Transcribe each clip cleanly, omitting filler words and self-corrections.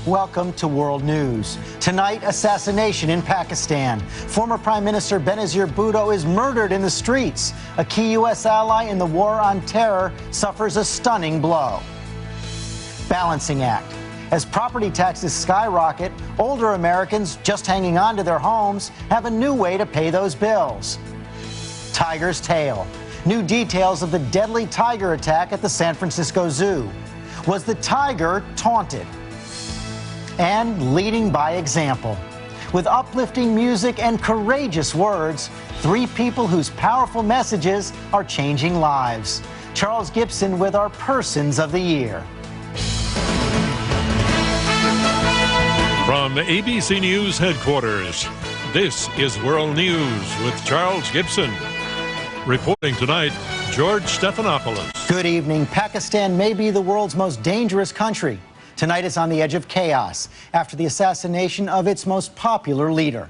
Welcome to World News. Tonight, assassination in Pakistan. Former Prime Minister Benazir Bhutto is murdered in the streets. A key U.S. ally in the war on terror suffers a stunning blow. Balancing act. As property taxes skyrocket, older Americans just hanging on to their homes have a new way to pay those bills. Tiger's tail. New details of the deadly tiger attack at the San Francisco Zoo. Was the tiger taunted? And leading by example. With uplifting music and courageous words, three people whose powerful messages are changing lives. Charles Gibson with our Persons of the Year. From ABC News headquarters, this is World News with Charles Gibson. Reporting tonight, George Stephanopoulos. Good evening. Pakistan may be the world's most dangerous country. Tonight is on the edge of chaos after the assassination of its most popular leader.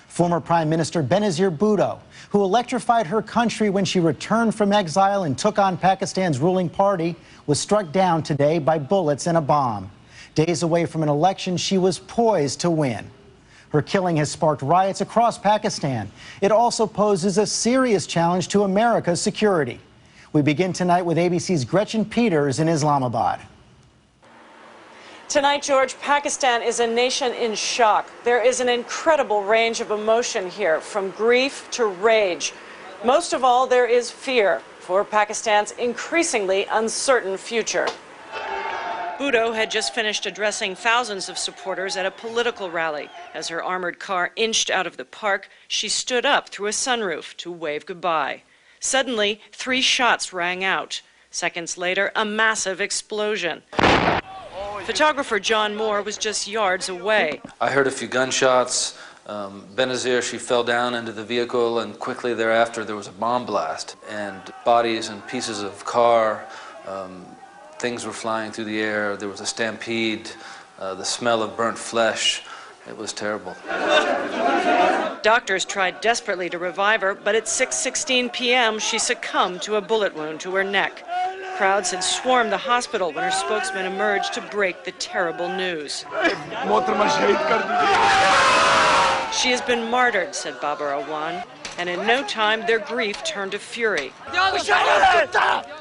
Former Prime Minister Benazir Bhutto, who electrified her country when she returned from exile and took on Pakistan's ruling party, was struck down today by bullets and a bomb. Days away from an election she was poised to win. Her killing has sparked riots across Pakistan. It also poses a serious challenge to America's security. We begin tonight with ABC's Gretchen Peters in Islamabad. Tonight, George, Pakistan is a nation in shock. There is an incredible range of emotion here, from grief to rage. Most of all, there is fear for Pakistan's increasingly uncertain future. Bhutto had just finished addressing thousands of supporters at a political rally. As her armored car inched out of the park, she stood up through a sunroof to wave goodbye. Suddenly, 3 shots rang out. Seconds later, a massive explosion. Photographer John Moore was just yards away. I heard a few gunshots. Benazir, she fell down into the vehicle, and quickly thereafter there was a bomb blast. And bodies and pieces of car, things were flying through the air. There was a stampede, the smell of burnt flesh. It was terrible. Doctors tried desperately to revive her, but at 6:16 p.m. she succumbed to a bullet wound to her neck. Crowds had swarmed the hospital when her spokesman emerged to break the terrible news. She has been martyred, said Babar Awan, and in no time their grief turned to fury.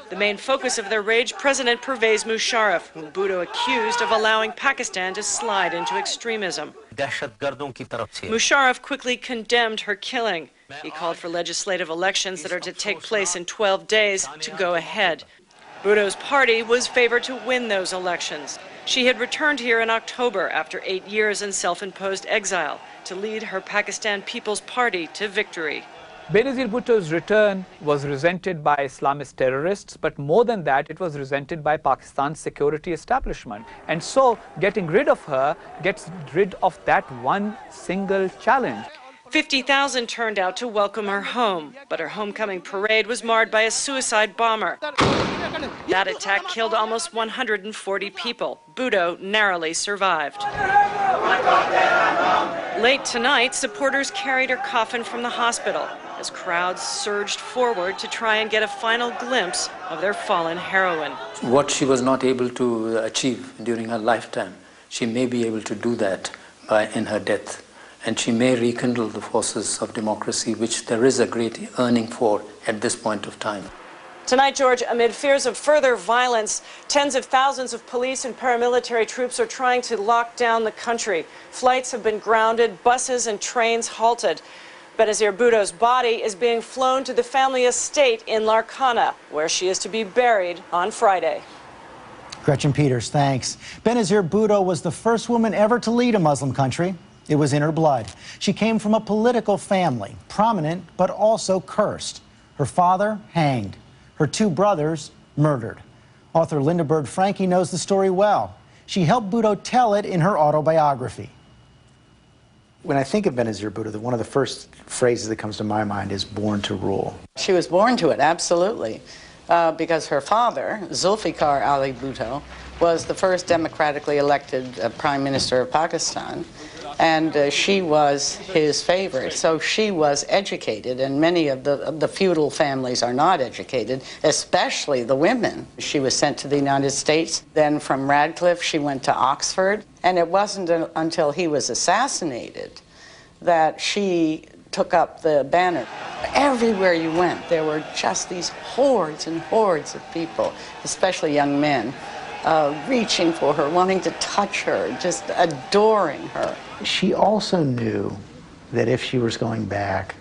The main focus of their rage, President Pervez Musharraf, whom Bhutto accused of allowing Pakistan to slide into extremism. Musharraf quickly condemned her killing. He called for legislative elections that are to take place in 12 days to go ahead. Bhutto's party was favored to win those elections. She had returned here in October after 8 years in self-imposed exile to lead her Pakistan People's Party to victory. Benazir Bhutto's return was resented by Islamist terrorists, but more than that, it was resented by Pakistan's security establishment. And so, getting rid of her gets rid of that one single challenge. 50,000 turned out to welcome her home, but her homecoming parade was marred by a suicide bomber. That attack killed almost 140 people. Bhutto narrowly survived. Late tonight, supporters carried her coffin from the hospital as crowds surged forward to try and get a final glimpse of their fallen heroine. What she was not able to achieve during her lifetime, she may be able to do that in her death. And she may rekindle the forces of democracy, which there is a great yearning for at this point of time. Tonight, George, amid fears of further violence, tens of thousands of police and paramilitary troops are trying to lock down the country. Flights have been grounded, buses and trains halted. Benazir Bhutto's body is being flown to the family estate in Larkana, where she is to be buried on Friday. Gretchen Peters, thanks. Benazir Bhutto was the first woman ever to lead a Muslim country. It was in her blood. She came from a political family, prominent but also cursed. Her father hanged. Her 2 brothers murdered. Author Linda Bird Franke knows the story well. She helped Bhutto tell it in her autobiography. When I think of Benazir Bhutto, one of the first phrases that comes to my mind is born to rule. She was born to it, absolutely, because her father, Zulfikar Ali Bhutto, was the first democratically elected Prime Minister of Pakistan. And she was his favorite. So she was educated, and many of the feudal families are not educated, especially the women. She was sent to the United States. Then from Radcliffe, she went to Oxford. And it wasn't until he was assassinated that she took up the banner. Everywhere you went, there were just these hordes and hordes of people, especially young men, reaching for her, wanting to touch her, just adoring her. She also knew that if she was going back,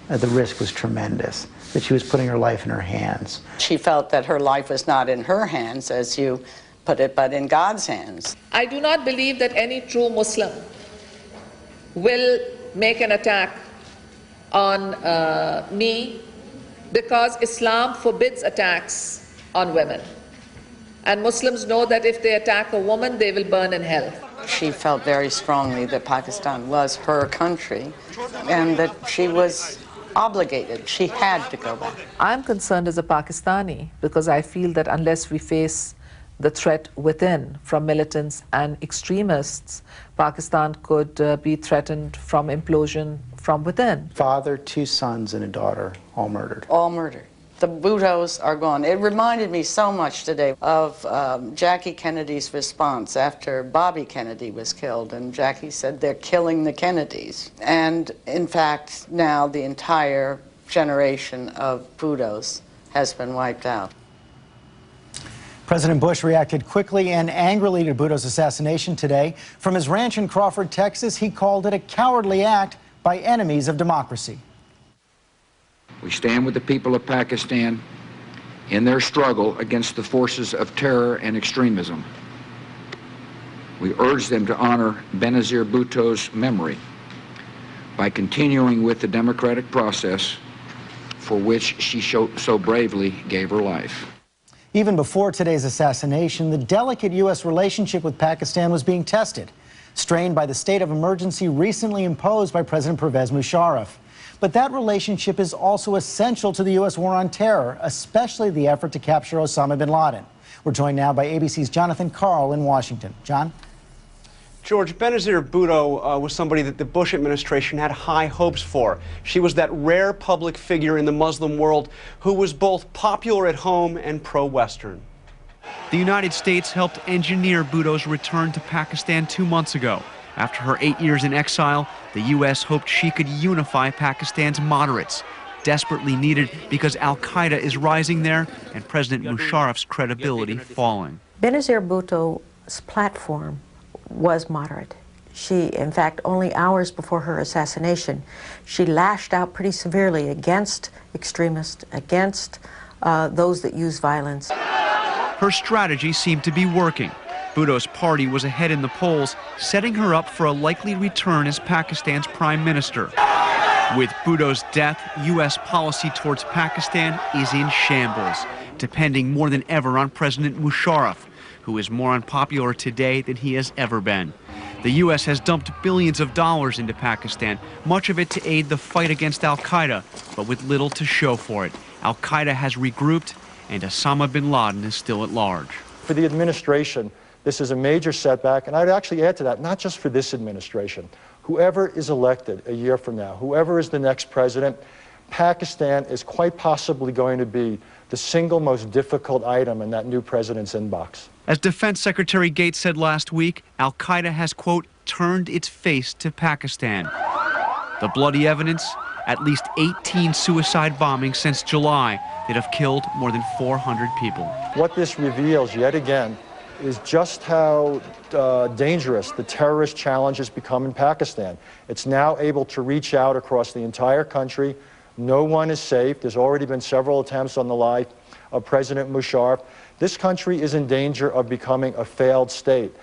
the risk was tremendous, that she was putting her life in her hands. She felt that her life was not in her hands, as you put it, but in God's hands. I do not believe that any true Muslim will make an attack on me, because Islam forbids attacks on women. And Muslims know that if they attack a woman, they will burn in hell. She felt very strongly that Pakistan was her country and that she was obligated. She had to go back. I'm concerned as a Pakistani because I feel that unless we face the threat within from militants and extremists, Pakistan could be threatened from implosion from within. Father, 2 sons, and a daughter, all murdered. All murdered. The Bhuttos are gone. It reminded me so much today of Jackie Kennedy's response after Bobby Kennedy was killed. And Jackie said, they're killing the Kennedys. And in fact, now the entire generation of Bhuttos has been wiped out. President Bush reacted quickly and angrily to Bhutto's assassination today. From his ranch in Crawford, Texas, he called it a cowardly act by enemies of democracy. We stand with the people of Pakistan in their struggle against the forces of terror and extremism. We urge them to honor Benazir Bhutto's memory by continuing with the democratic process for which she so bravely gave her life. Even before today's assassination, the delicate U.S. relationship with Pakistan was being tested, strained by the state of emergency recently imposed by President Pervez Musharraf. But that relationship is also essential to the U.S. war on terror, especially the effort to capture Osama bin Laden. We're joined now by ABC's Jonathan Karl in Washington. John? George, Benazir Bhutto was somebody that the Bush administration had high hopes for. She was that rare public figure in the Muslim world who was both popular at home and pro-Western. The United States helped engineer Bhutto's return to Pakistan 2 months ago. After her 8 years in exile, the U.S. hoped she could unify Pakistan's moderates, desperately needed because al-Qaeda is rising there and President Musharraf's credibility falling. Benazir Bhutto's platform was moderate. She, in fact, only hours before her assassination, she lashed out pretty severely against extremists, against those that use violence. Her strategy seemed to be working. Bhutto's party was ahead in the polls, setting her up for a likely return as Pakistan's prime minister. With Bhutto's death, U.S. policy towards Pakistan is in shambles, depending more than ever on President Musharraf, who is more unpopular today than he has ever been. The U.S. has dumped billions of dollars into Pakistan, much of it to aid the fight against al-Qaeda, but with little to show for it. Al-Qaeda has regrouped, and Osama bin Laden is still at large. For the administration, this is a major setback, and I'd actually add to that, not just for this administration. Whoever is elected a year from now, whoever is the next president, Pakistan is quite possibly going to be the single most difficult item in that new president's inbox. As Defense Secretary Gates said last week, al-Qaeda has, quote, turned its face to Pakistan. The bloody evidence? At least 18 suicide bombings since July that have killed more than 400 people. What this reveals, yet again, is just how dangerous the terrorist challenge has become in Pakistan. It's now able to reach out across the entire country. No one is safe. There's already been several attempts on the life of President Musharraf. This country is in danger of becoming a failed state.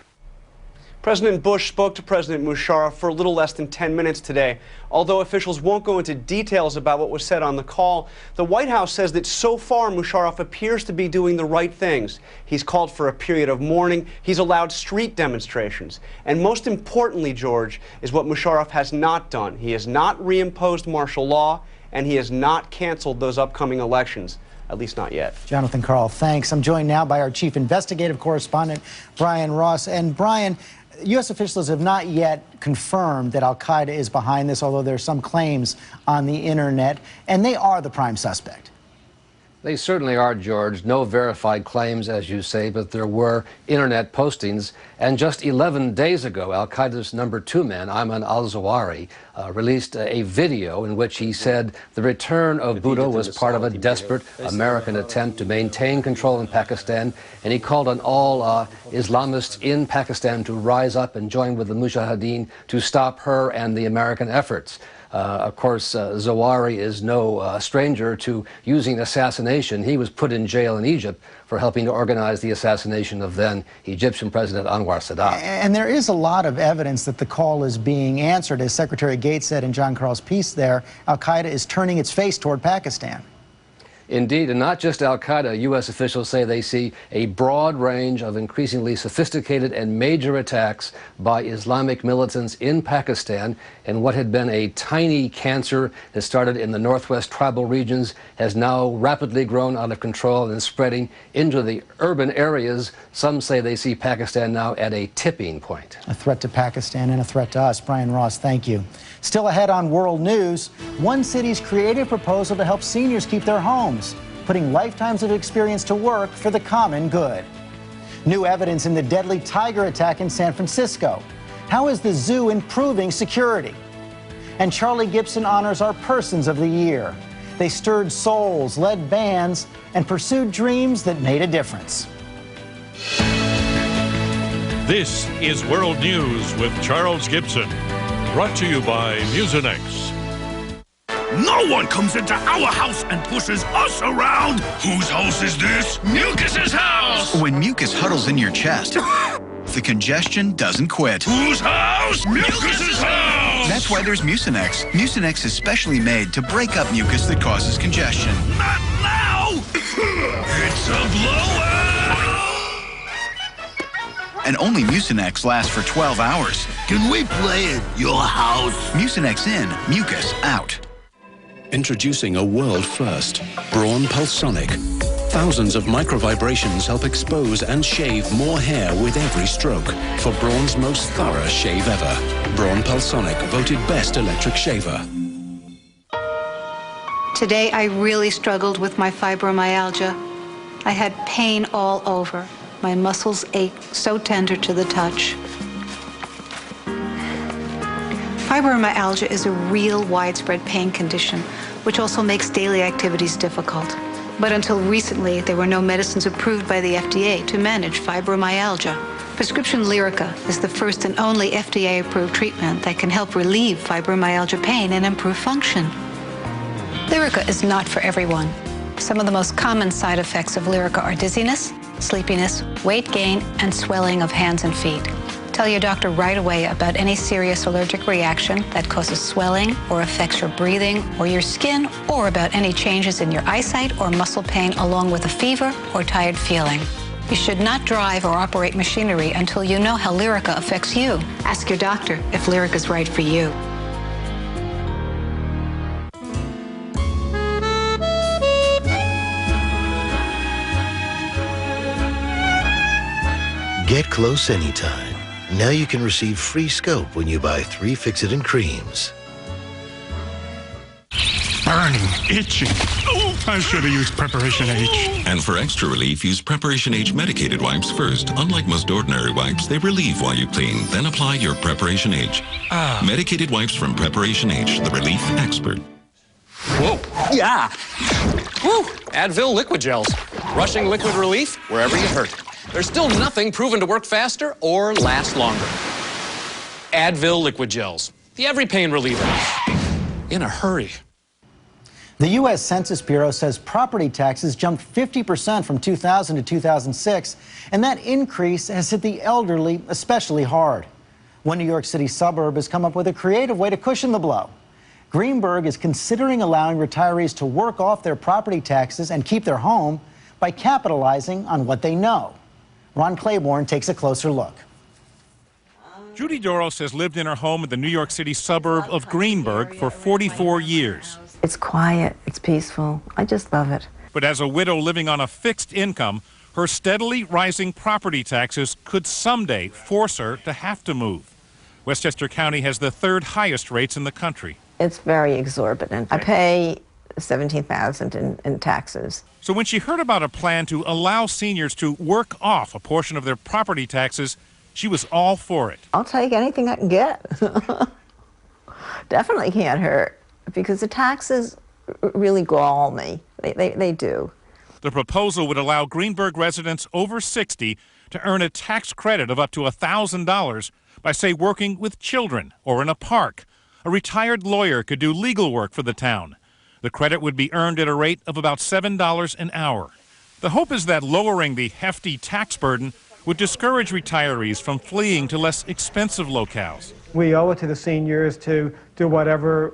President Bush spoke to President Musharraf for a little less than 10 minutes today. Although officials won't go into details about what was said on the call, the White House says that so far Musharraf appears to be doing the right things. He's called for a period of mourning. He's allowed street demonstrations. And most importantly, George, is what Musharraf has not done. He has not reimposed martial law, and he has not canceled those upcoming elections. At least not yet. Jonathan Karl, thanks. I'm joined now by our chief investigative correspondent, Brian Ross. And Brian, U.S. officials have not yet confirmed that al-Qaeda is behind this, although there are some claims on the internet, and they are the prime suspect. They certainly are, George. No verified claims, as you say, but there were internet postings. And just 11 days ago, al-Qaeda's #2 man, Ayman al-Zawahiri, released a video in which he said the return of Bhutto was part of a desperate American attempt to maintain control in Pakistan. And he called on all Islamists in Pakistan to rise up and join with the Mujahideen to stop her and the American efforts. Of course, Zawahiri is no stranger to using assassination. He was put in jail in Egypt for helping to organize the assassination of then Egyptian President Anwar Sadat. And there is a lot of evidence that the call is being answered. As Secretary Gates said in John Carl's piece there, al-Qaeda is turning its face toward Pakistan. Indeed, and not just al-Qaeda. U.S. officials say they see a broad range of increasingly sophisticated and major attacks by Islamic militants in Pakistan. And what had been a tiny cancer that started in the northwest tribal regions has now rapidly grown out of control and spreading into the urban areas. Some say they see Pakistan now at a tipping point. A threat to Pakistan and a threat to us. Brian Ross, thank you. Still ahead on World News, one city's creative proposal to help seniors keep their homes, putting lifetimes of experience to work for the common good. New evidence in the deadly tiger attack in San Francisco. How is the zoo improving security? And Charlie Gibson honors our Persons of the Year. They stirred souls, led bands, and pursued dreams that made a difference. This is World News with Charles Gibson. Brought to you by Mucinex. No one comes into our house and pushes us around. Whose house is this? Mucus's house! When mucus huddles in your chest, the congestion doesn't quit. Whose house? Mucus's house! That's why there's Mucinex. Mucinex is specially made to break up mucus that causes congestion. Not now! It's a blowout! And only Mucinex lasts for 12 hours. Can we play at your house? Mucinex in, mucus out. Introducing a world first, Braun Pulsonic. Thousands of microvibrations help expose and shave more hair with every stroke for Braun's most thorough shave ever. Braun Pulsonic, voted best electric shaver. Today I really struggled with my fibromyalgia. I had pain all over. My muscles ached, so tender to the touch. Fibromyalgia is a real widespread pain condition, which also makes daily activities difficult. But until recently, there were no medicines approved by the FDA to manage fibromyalgia. Prescription Lyrica is the first and only FDA-approved treatment that can help relieve fibromyalgia pain and improve function. Lyrica is not for everyone. Some of the most common side effects of Lyrica are dizziness, sleepiness, weight gain, and swelling of hands and feet. Tell your doctor right away about any serious allergic reaction that causes swelling or affects your breathing or your skin, or about any changes in your eyesight or muscle pain along with a fever or tired feeling. You should not drive or operate machinery until you know how Lyrica affects you. Ask your doctor if Lyrica is right for you. Get close anytime. Now you can receive free scope when you buy 3 Fix-It creams. Burning, itching. Oh, I should have used Preparation H. And for extra relief, use Preparation H medicated wipes first. Unlike most ordinary wipes, they relieve while you clean. Then apply your Preparation H. Medicated wipes from Preparation H, the relief expert. Whoa, yeah. Woo, Advil liquid gels. Rushing liquid relief wherever you hurt. There's still nothing proven to work faster or last longer. Advil liquid gels, the every pain reliever. In a hurry. The U.S. Census Bureau says property taxes jumped 50% from 2000 to 2006, and that increase has hit the elderly especially hard. One New York City suburb has come up with a creative way to cushion the blow. Greenberg is considering allowing retirees to work off their property taxes and keep their home by capitalizing on what they know. Ron Claiborne takes a closer look. Judy Doros has lived in her home in the New York City suburb of Greenberg for 44 years. It's quiet, it's peaceful. I just love it. But as a widow living on a fixed income, Her steadily rising property taxes could someday force her to have to move. Westchester County has the third highest rates in the country. It's very exorbitant. I pay $17,000 in taxes. So when she heard about a plan to allow seniors to work off a portion of their property taxes, she was all for it. I'll take anything I can get. Definitely can't hurt, because the taxes really gall me. They do. The proposal would allow Greenburgh residents over 60 to earn a tax credit of up to $1,000 by, say, working with children or in a park. A retired lawyer could do legal work for the town. The credit would be earned at a rate of about $7 an hour. The hope is that lowering the hefty tax burden would discourage retirees from fleeing to less expensive locales. We owe it to the seniors to do whatever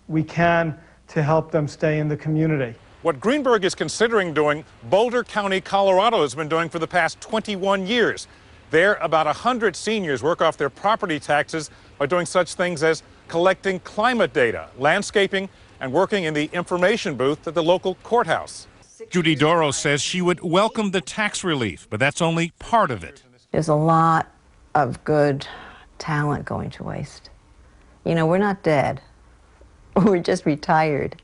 we can to help them stay in the community. What Greenburgh is considering doing, Boulder County, Colorado has been doing for the past 21 years. There, about 100 seniors work off their property taxes by doing such things as collecting climate data, landscaping, and working in the information booth at the local courthouse. Judy Doro says she would welcome the tax relief, but that's only part of it. There's a lot of good talent going to waste. You know, we're not dead. We're just retired.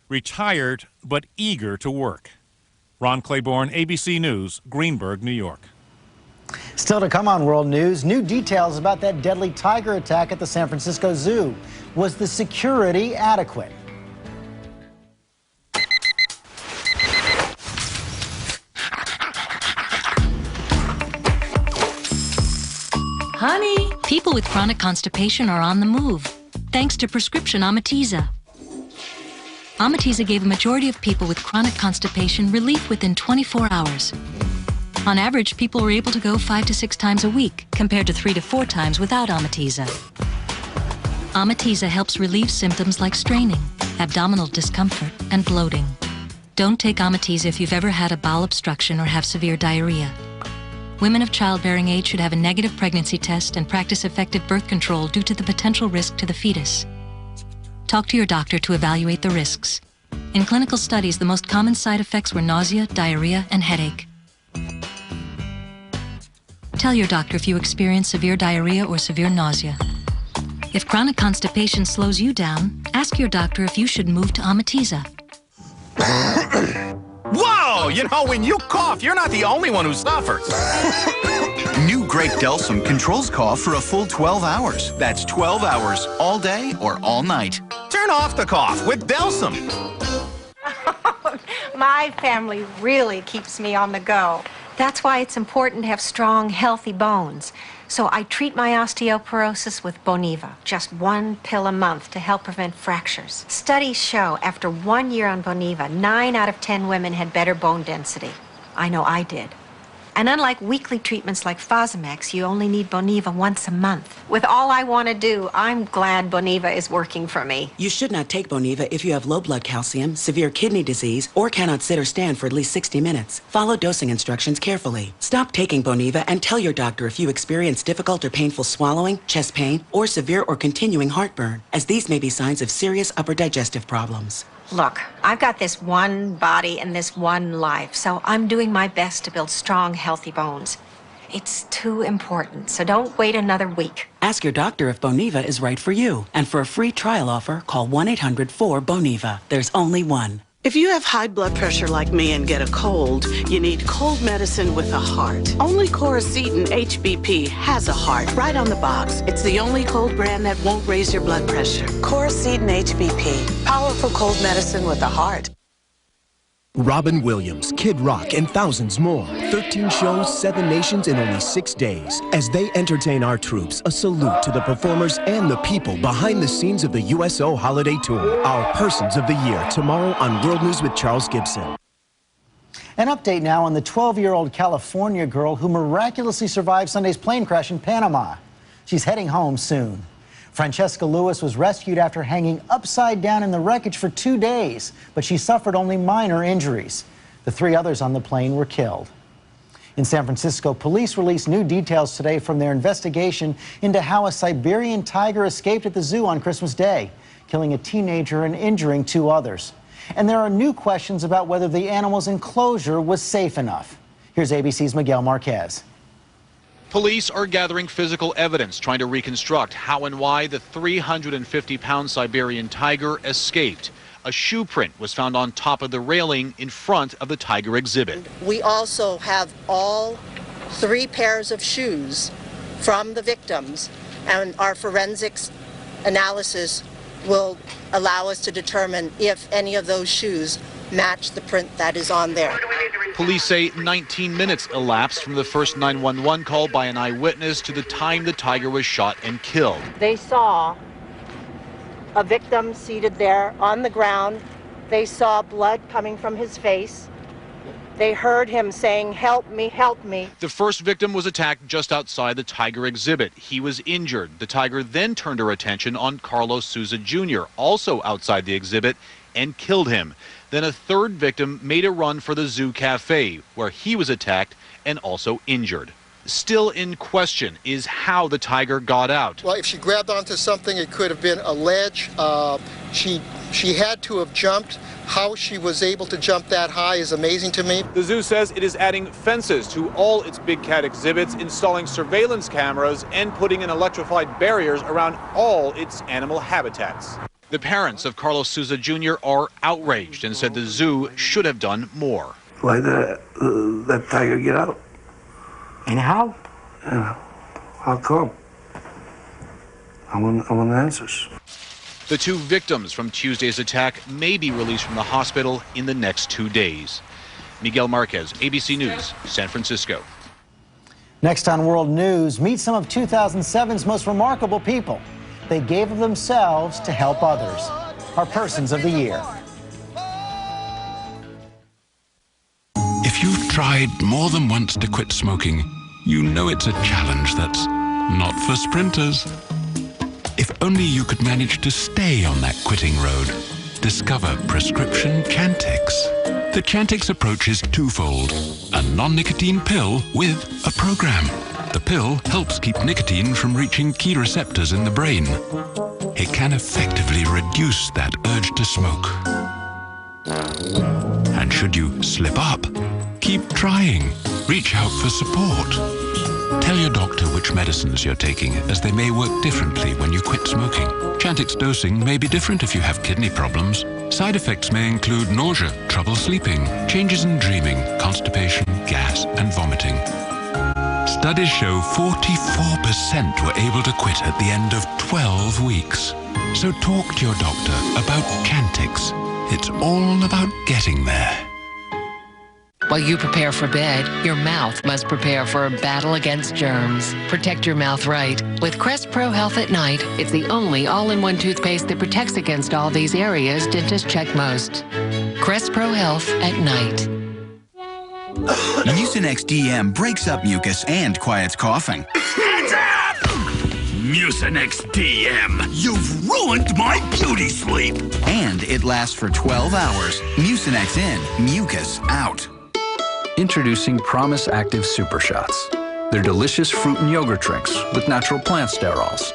Retired, but eager to work. Ron Claiborne, ABC News, Greenburgh, New York. Still to come on World News, new details about that deadly tiger attack at the San Francisco Zoo. Was the security adequate? Honey, people with chronic constipation are on the move, thanks to prescription Amitiza. Amitiza gave a majority of people with chronic constipation relief within 24 hours. On average, people were able to go 5 to 6 times a week, compared to 3 to 4 times without Amitiza. Amitiza helps relieve symptoms like straining, abdominal discomfort, and bloating. Don't take Amitiza if you've ever had a bowel obstruction or have severe diarrhea. Women of childbearing age should have a negative pregnancy test and practice effective birth control due to the potential risk to the fetus. Talk to your doctor to evaluate the risks. In clinical studies, the most common side effects were nausea, diarrhea, and headache. Tell your doctor if you experience severe diarrhea or severe nausea. If chronic constipation slows you down, ask your doctor if you should move to Amitiza. Whoa! You know, when you cough, you're not the only one who suffers. New Great Delsum controls cough for a full 12 hours. That's 12 hours all day or all night. Turn off the cough with Delsum. My family really keeps me on the go. That's why it's important to have strong, healthy bones. So I treat my osteoporosis with Boniva, just 1 pill a month to help prevent fractures. Studies show after 1 year on Boniva, 9 out of 10 women had better bone density. I know I did. And unlike weekly treatments like Fosamax, you only need Boniva once a month. With all I want to do, I'm glad Boniva is working for me. You should not take Boniva if you have low blood calcium, severe kidney disease, or cannot sit or stand for at least 60 minutes. Follow dosing instructions carefully. Stop taking Boniva and tell your doctor if you experience difficult or painful swallowing, chest pain, or severe or continuing heartburn, as these may be signs of serious upper digestive problems. Look, I've got this one body and this one life, so I'm doing my best to build strong, healthy bones. It's too important, so don't wait another week. Ask your doctor if Boniva is right for you. And for a free trial offer, call 1-800-4-BONIVA. There's only one. If you have high blood pressure like me and get a cold, you need cold medicine with a heart. Only Coracetin HBP has a heart right on the box. It's the only cold brand that won't raise your blood pressure. Coracetin HBP, powerful cold medicine with a heart. Robin Williams, Kid Rock, and thousands more. 13 shows, 7 nations in only 6 days. As they entertain our troops, a salute to the performers and the people behind the scenes of the USO Holiday Tour. Our Persons of the Year, tomorrow on World News with Charles Gibson. An update now on the 12-year-old California girl who miraculously survived Sunday's plane crash in Panama. She's heading home soon. Francesca Lewis was rescued after hanging upside down in the wreckage for 2 days, but she suffered only minor injuries. The 3 others on the plane were killed. In San Francisco, police released new details today from their investigation into how a Siberian tiger escaped at the zoo on Christmas Day, killing a teenager and injuring 2 others. And there are new questions about whether the animal's enclosure was safe enough. Here's ABC's Miguel Marquez. Police are gathering physical evidence, trying to reconstruct how and why the 350-pound Siberian tiger escaped. A shoe print was found on top of the railing in front of the tiger exhibit. We also have all 3 pairs of shoes from the victims, and our forensics analysis will allow us to determine if any of those shoes match the print that is on there. Police say 19 minutes elapsed from the first 911 call by an eyewitness to the time the tiger was shot and killed. They saw a victim seated there on the ground. They saw blood coming from his face. They heard him saying, "Help me, help me." The first victim was attacked just outside the tiger exhibit. He was injured. The tiger then turned her attention on Carlos Souza Jr., also outside the exhibit, and killed him. Then a third victim made a run for the Zoo Cafe, where he was attacked and also injured. Still in question is how the tiger got out. Well, if she grabbed onto something, it could have been a ledge. She had to have jumped. How she was able to jump that high is amazing to me. The zoo says it is adding fences to all its big cat exhibits, installing surveillance cameras, and putting in electrified barriers around all its animal habitats. The parents of Carlos Souza Jr. are outraged and said the zoo should have done more. Why did that tiger get out? And how? Yeah. How come? I want answers. The 2 victims from Tuesday's attack may be released from the hospital in the next 2 days. Miguel Marquez, ABC News, San Francisco. Next on World News, meet some of 2007's most remarkable people. They gave of themselves to help others. Our Persons of the Year. If you've tried more than once to quit smoking, you know it's a challenge that's not for sprinters. If only you could manage to stay on that quitting road. Discover prescription Chantix. The Chantix approach is twofold: a non-nicotine pill with a program. The pill helps keep nicotine from reaching key receptors in the brain. It can effectively reduce that urge to smoke. And should you slip up, keep trying. Reach out for support. Tell your doctor which medicines you're taking, as they may work differently when you quit smoking. Chantix dosing may be different if you have kidney problems. Side effects may include nausea, trouble sleeping, changes in dreaming, constipation, gas, and vomiting. Studies show 44% were able to quit at the end of 12 weeks. So talk to your doctor about Chantix. It's all about getting there. While you prepare for bed, your mouth must prepare for a battle against germs. Protect your mouth right. With Crest Pro Health at Night, it's the only all-in-one toothpaste that protects against all these areas dentists check most. Crest Pro Health at Night. Mucinex DM breaks up mucus and quiets coughing. Hands up! Mucinex DM, you've ruined my beauty sleep. And it lasts for 12 hours. Mucinex in, mucus out. Introducing Promise Active Super Shots. They're delicious fruit and yogurt drinks with natural plant sterols.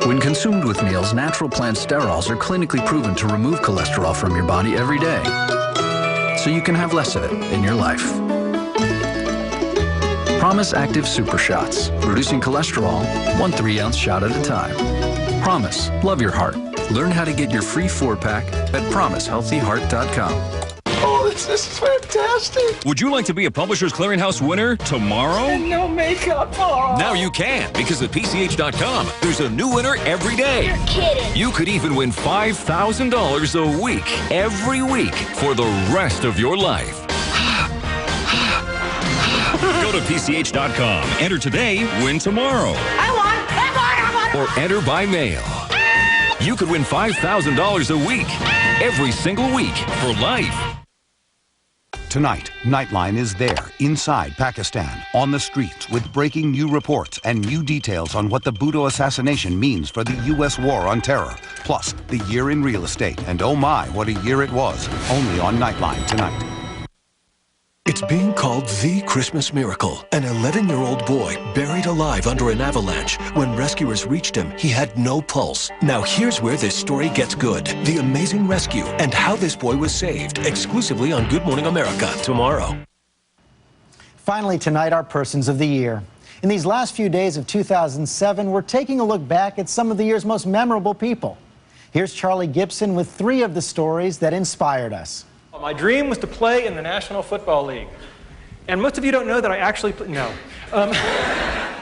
When consumed with meals, natural plant sterols are clinically proven to remove cholesterol from your body every day, so you can have less of it in your life. Promise Active Super Shots, reducing cholesterol 1 3-ounce shot at a time. Promise, love your heart. Learn how to get your free 4-pack at PromiseHealthyHeart.com. Oh, this is fantastic. Would you like to be a Publishers Clearinghouse winner tomorrow? And no makeup. Oh. Now you can, because at PCH.com, there's a new winner every day. You're kidding. You could even win $5,000 a week, every week, for the rest of your life. Go to PCH.com. Enter today, win tomorrow. I want. Or enter by mail. You could win $5,000 a week, every single week, for life. Tonight, Nightline is there, inside Pakistan, on the streets, with breaking new reports and new details on what the Bhutto assassination means for the U.S. war on terror. Plus, the year in real estate, and oh my, what a year it was, only on Nightline tonight. It's being called the Christmas Miracle. An 11-year-old boy buried alive under an avalanche. When rescuers reached him, he had no pulse. Now here's where this story gets good. The amazing rescue and how this boy was saved. Exclusively on Good Morning America tomorrow. Finally tonight, our Persons of the Year. In these last few days of 2007, we're taking a look back at some of the year's most memorable people. Here's Charlie Gibson with 3 of the stories that inspired us. My dream was to play in the National Football League. And most of you don't know that I actually no.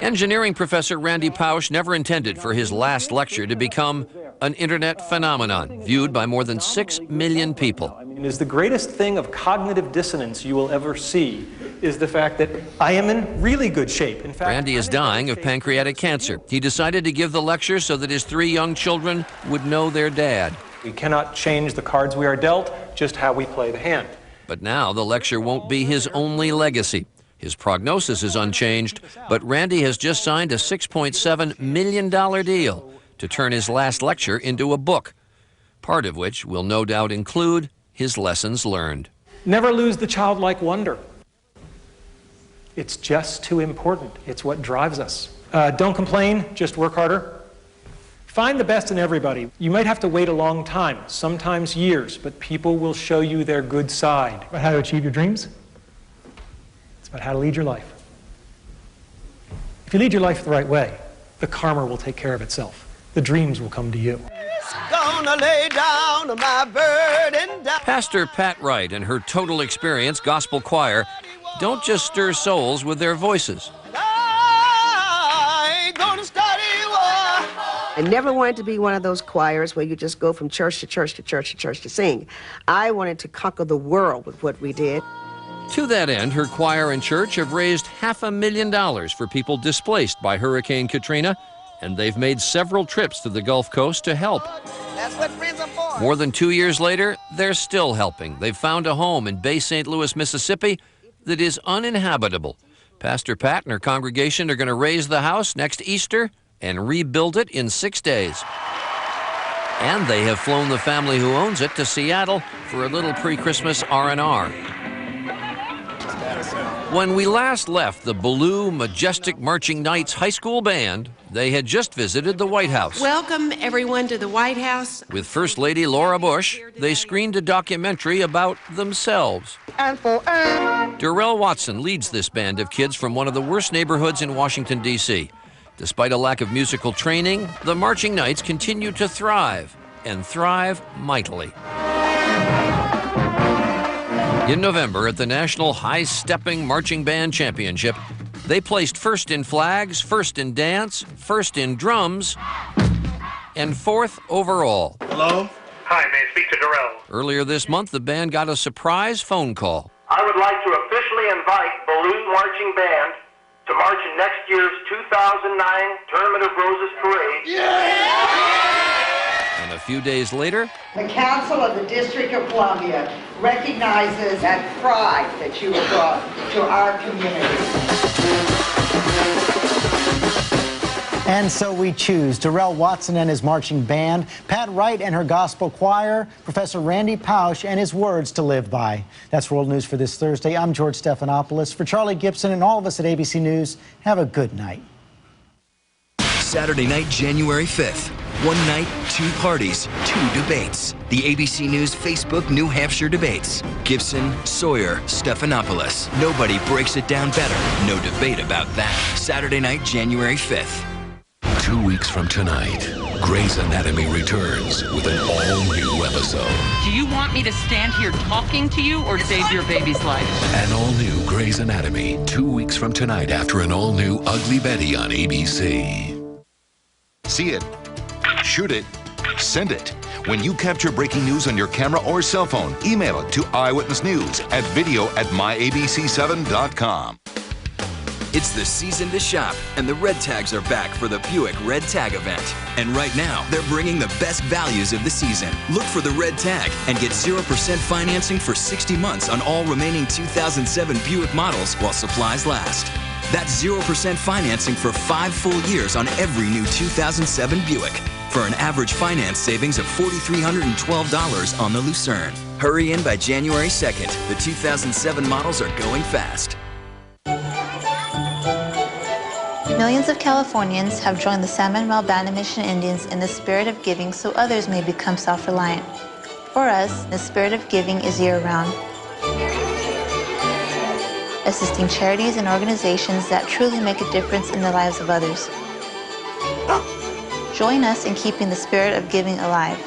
Engineering professor Randy Pausch never intended for his last lecture to become an internet phenomenon, viewed by more than 6 million people. It is the greatest thing of cognitive dissonance you will ever see, is the fact that I am in really good shape. In fact, Randy is dying of pancreatic cancer. He decided to give the lecture so that his 3 young children would know their dad. We cannot change the cards we are dealt, just how we play the hand. But now the lecture won't be his only legacy. His prognosis is unchanged, but Randy has just signed a $6.7 million deal to turn his last lecture into a book, part of which will no doubt include his lessons learned. Never lose the childlike wonder. It's just too important. It's what drives us. Don't complain, just work harder. Find the best in everybody. You might have to wait a long time, sometimes years, but people will show you their good side. About how to achieve your dreams? It's about how to lead your life. If you lead your life the right way, the karma will take care of itself. The dreams will come to you. Gonna lay down my burden down. Pastor Pat Wright and her Total Experience Gospel Choir don't just stir souls with their voices. I never wanted to be one of those choirs where you just go from church to church to church to church to sing. I wanted to conquer the world with what we did. To that end, her choir and church have raised $500,000 for people displaced by Hurricane Katrina, and they've made several trips to the Gulf Coast to help. That's what friends are for. More than 2 years later, they're still helping. They've found a home in Bay St. Louis, Mississippi that is uninhabitable. Pastor Pat and her congregation are going to raise the house next Easter and rebuild it in 6 days. And they have flown the family who owns it to Seattle for a little pre-Christmas R&R. When we last left the Ballou Majestic Marching Knights High School Band, they had just visited the White House. Welcome, everyone, to the White House. With First Lady Laura Bush, they screened a documentary about themselves. Durrell Watson leads this band of kids from one of the worst neighborhoods in Washington, D.C. Despite a lack of musical training, the Marching Knights continue to thrive, and thrive mightily. In November, at the National High Stepping Marching Band Championship, they placed first in flags, first in dance, first in drums, and 4th overall. Hello? Hi, may I speak to Durrell? Earlier this month, the band got a surprise phone call. I would like to officially invite Ballou Marching Band to march in next year's 2009 Tournament of Roses Parade. And a few days later, The Council of the District of Columbia recognizes that pride that you have brought to our community. And so we choose Durrell Watson and his marching band, Pat Wright and her gospel choir, Professor Randy Pausch and his words to live by. That's World News for this Thursday. I'm George Stephanopoulos. For Charlie Gibson and all of us at ABC News, have a good night. Saturday night, January 5th. One night, 2 parties, 2 debates. The ABC News Facebook New Hampshire debates. Gibson, Sawyer, Stephanopoulos. Nobody breaks it down better. No debate about that. Saturday night, January 5th. 2 weeks from tonight, Grey's Anatomy returns with an all-new episode. Do you want me to stand here talking to you or save your baby's life? An all-new Grey's Anatomy, 2 weeks from tonight after an all-new Ugly Betty on ABC. See it, shoot it, send it. When you capture breaking news on your camera or cell phone, email it to Eyewitness News at video@myabc7.com. It's the season to shop, and the Red Tags are back for the Buick Red Tag event. And right now, they're bringing the best values of the season. Look for the Red Tag and get 0% financing for 60 months on all remaining 2007 Buick models while supplies last. That's 0% financing for 5 full years on every new 2007 Buick. for an average finance savings of $4,312 on the Lucerne. Hurry in by January 2nd. The 2007 models are going fast. Millions of Californians have joined the San Manuel Band of Mission Indians in the spirit of giving so others may become self-reliant. For us, the spirit of giving is year-round, assisting charities and organizations that truly make a difference in the lives of others. Join us in keeping the spirit of giving alive.